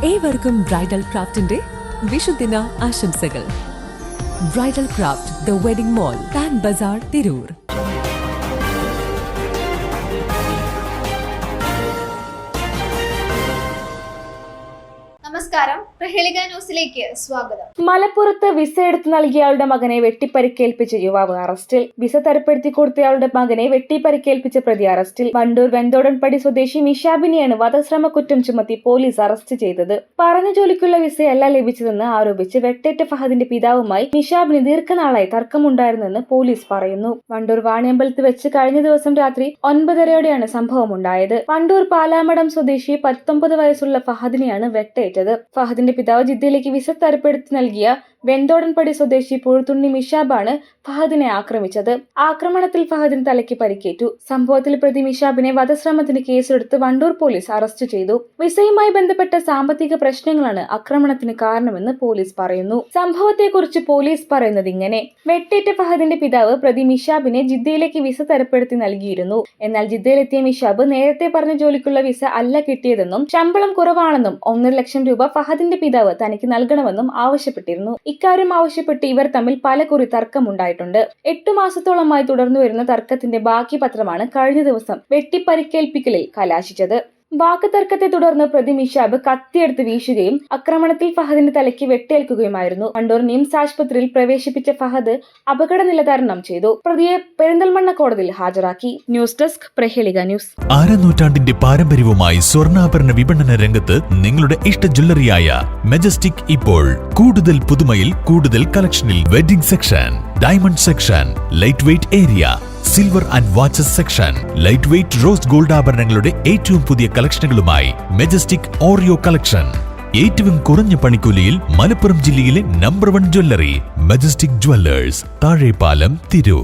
ഏവർക്കും ബ്രൈഡൽ ക്രാഫ്റ്റിന്റെ വിഷുദിന ആശംസകൾ. Bridal craft, the wedding mall, Pan Bazaar, Tirur. നമസ്കാരം, പ്രഹേളിക ന്യൂസിലേക്ക് സ്വാഗതം. മലപ്പുറത്ത് വിസ എടുത്തു നൽകിയയാളുടെ മകനെ വെട്ടിപ്പരിക്കേൽപ്പിച്ച യുവാവ് അറസ്റ്റിൽ. വിസ തരപ്പെടുത്തി കൊടുത്തയാളുടെ മകനെ വെട്ടിപ്പരിക്കേൽപ്പിച്ച പ്രതി അറസ്റ്റിൽ. വണ്ടൂർ വെന്തോടൻപടി സ്വദേശി മിഷാബിനെയാണ് വധശ്രമ കുറ്റം ചുമത്തി പോലീസ് അറസ്റ്റ് ചെയ്തത്. പറഞ്ഞ ജോലിക്കുള്ള വിസയല്ല ലഭിച്ചതെന്ന് ആരോപിച്ച് വെട്ടേറ്റ ഫഹദിന്റെ പിതാവുമായി മിഷാബിന് ദീർഘനാളായി തർക്കമുണ്ടായിരുന്നെന്ന് പോലീസ് പറയുന്നു. വണ്ടൂർ വാണിയമ്പലത്ത് വെച്ച് കഴിഞ്ഞ ദിവസം രാത്രി 9:30യോടെയാണ് സംഭവമുണ്ടായത്. വണ്ടൂർ പാലാമടം സ്വദേശി 19 വയസ്സുള്ള ഫഹദിനെയാണ് വെട്ടേറ്റത്. ഫഹദിന്റെ പിതാവ് ജിദ്ദയിലേക്ക് വിസ തരപ്പെടുത്തി നൽകിയ വെന്തോടൻപടി സ്വദേശി പുഴുത്തുണ്ണി മിഷാബാണ് ഫഹദിനെ ആക്രമിച്ചത്. ആക്രമണത്തിൽ ഫഹദിന് തലയ്ക്ക് പരിക്കേറ്റു. സംഭവത്തിൽ പ്രതി മിഷാബിനെ വധശ്രമത്തിന് കേസെടുത്ത് വണ്ടൂർ പോലീസ് അറസ്റ്റ് ചെയ്തു. വിസയുമായി ബന്ധപ്പെട്ട സാമ്പത്തിക പ്രശ്നങ്ങളാണ് ആക്രമണത്തിന് കാരണമെന്ന് പോലീസ് പറയുന്നു. സംഭവത്തെക്കുറിച്ച് പോലീസ് പറയുന്നത് ഇങ്ങനെ: വെട്ടേറ്റ ഫഹദിന്റെ പിതാവ് പ്രതി മിഷാബിനെ ജിദ്ദയിലേക്ക് വിസ തരപ്പെടുത്തി നൽകിയിരുന്നു. എന്നാൽ ജിദ്ദയിലെത്തിയ മിഷാബ് നേരത്തെ പറഞ്ഞ ജോലിക്കുള്ള വിസ അല്ല കിട്ടിയതെന്നും ശമ്പളം കുറവാണെന്നും 1.5 ലക്ഷം രൂപ ഫഹദിന്റെ പിതാവ് തനിക്ക് നൽകണമെന്നും ആവശ്യപ്പെട്ടിരുന്നു. ഇക്കാര്യം ആവശ്യപ്പെട്ട് ഇവർ തമ്മിൽ പലകുറി തർക്കമുണ്ടായിട്ടുണ്ട്. 8 മാസത്തോളമായി തുടർന്നു വരുന്ന തർക്കത്തിന്റെ ബാക്കി പത്രമാണ് കഴിഞ്ഞ ദിവസം വെട്ടിപ്പരിക്കേൽപ്പിക്കലിൽ കലാശിച്ചത്. വാക്ക് തർക്കത്തെ തുടർന്ന് പ്രതി മിഷാബ് കത്തിയെടുത്ത് വീശുകയും ആക്രമണത്തിൽ ഫഹദിന്റെ തലയ്ക്ക് വെട്ടേൽക്കുകയുമായിരുന്നു. വണ്ടൂർ നിംസ് ആശുപത്രിയിൽ പ്രവേശിപ്പിച്ച ഫഹദ് അപകട നില തരണം ചെയ്തു. പ്രതിയെ പെരിന്തൽമണ്ണ കോടതിയിൽ ഹാജരാക്കി. News desk, Prahelika news. നൂറ്റാണ്ടിന്റെ പാരമ്പര്യവുമായി സ്വർണ്ണാഭരണ വിപണന രംഗത്ത് നിങ്ങളുടെ ഇഷ്ട ജ്വല്ലറിയായ മെജസ്റ്റിക് ഇപ്പോൾ കൂടുതൽ പുതുമയിൽ കൂടുതൽ കളക്ഷനിൽ. Wedding section, diamond section, light weight area, silver and watches section, light weight rose gold ആഭരണങ്ങളുടെ ഏറ്റവും പുതിയ കളക്ഷനുകളുമായി മെജസ്റ്റിക് ഓറിയോ കളക്ഷൻ. ഏറ്റവും കുറഞ്ഞ പണിക്കൂലിയിൽ മലപ്പുറം ജില്ലയിലെ number 1 jewellery majestic Jewellers, Thazhepalam, Tirur.